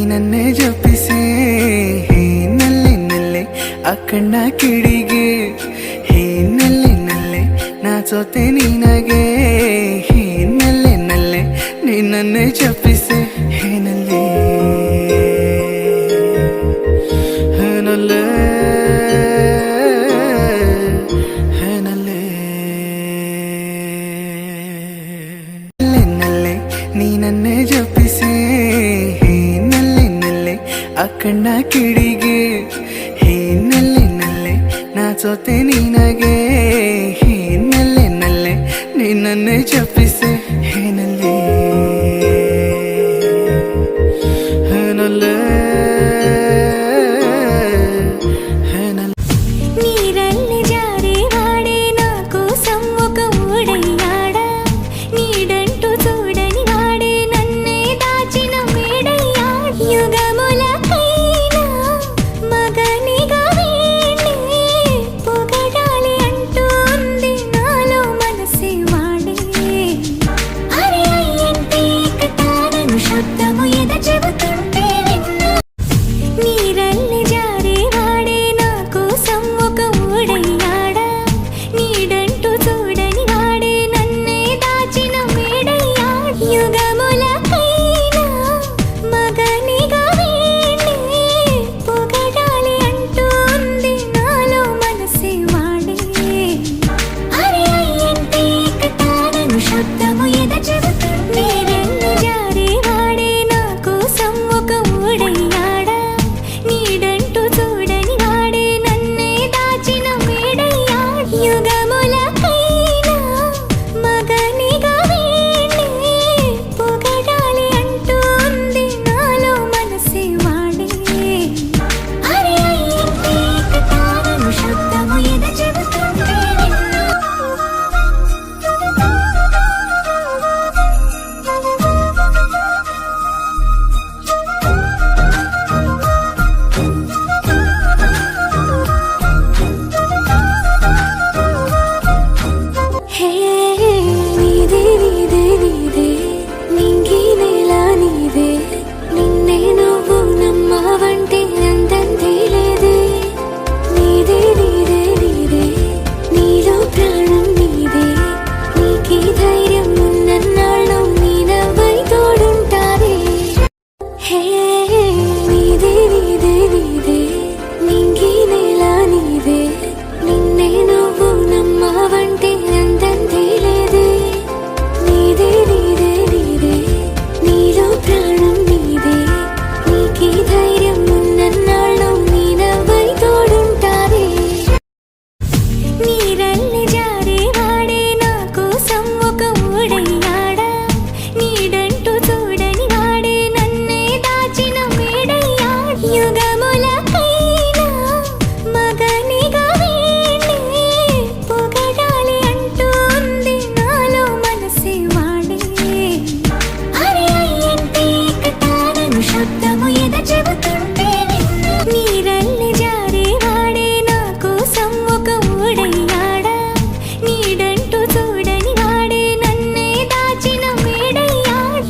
ನನ್ನೇ ಜಪಿಸೆ ಹೇ ನಲ್ಲೆ ನಲ್ಲೆ ಅಕ್ಕಣ್ಣ ಕಿಡಿಗೆ ಹೇ ನಲ್ಲೆ ನಲ್ಲೆ ನಾ ಜೊತೆ ನಿನಗೆ ಹೇ ನಲ್ಲೆ ನಲ್ಲೆ ನೀ ನನ್ನೇ ಜಪಿಸೆ ಹೇ ನಲ್ಲೆ ಹೇ ನಲ್ಲೆ ಹೇ ನಲ್ಲೆ ನಲ್ಲೆ ನಲ್ಲೆ ನೀ ನನ್ನೇ ಜಪಿಸೆ ಅಕ್ಕಣ್ಣ ಕಿಡಿಗೆ ಹೇ ನಲ್ಲೆ ನಲ್ಲೆ ನಾ ಜೊತೆ ನಿನಗೆ ಹೇ ನಲ್ಲೆ ನಲ್ಲೆ ನೀ ನನ್ನೇ ಜಪಿಸೆ ಹೇ ನಲ್ಲೆ ಹೇ ನಲ್ಲೆ ಹೇ ನಲ್ಲೆ ನೀರಲ್ಲಿ ಜಾರಿ ವಾಡೆ ನಾಕು ಸಮ್ಮುಖ ಓಡಯ್ಯಾಡ ನೀಡಂಟು చూడని వాడే నన్నే దాచిన మేడయ్యాడ యుగముల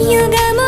యుగము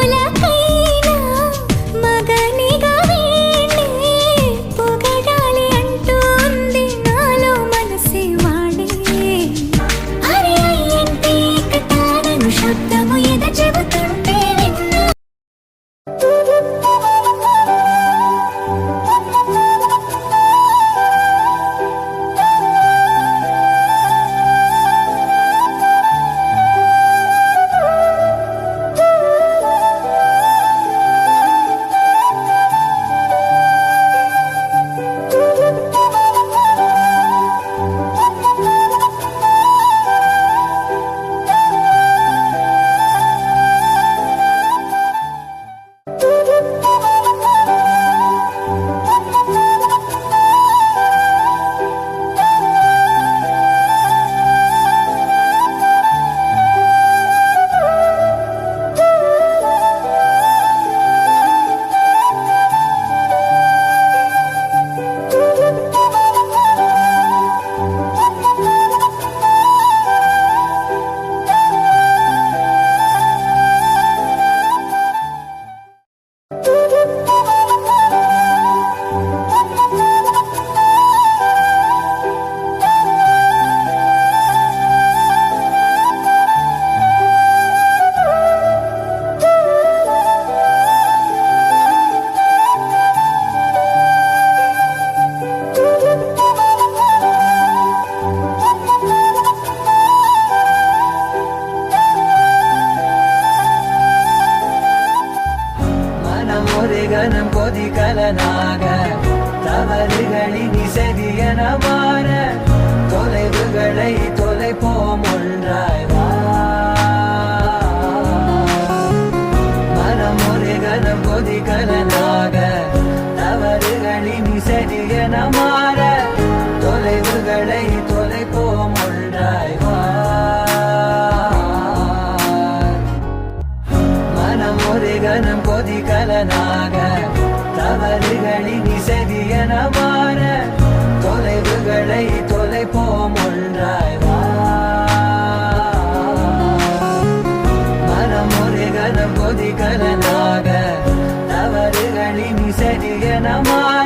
மனமுருகனம் கொதிகலனாக தவறுகளினி செதியன மாற தொலைவுகளை தொலைப்போம் ஒன்றாய் வா மனமுருகனம் கொதிகலனாக தவறுகளினி செதியன மாற தொலைவுகளை தொலைப்போம் ஒன்றாய் வா மனமுருகனம் கொதிகலனாக தவறுகளினி செதியன மாற தொலைவுகளை தொலைப்போம் ஒன்றாய் வா மனமுருகனம் கொதிகலனாக தவறுகளினி செதியன மாற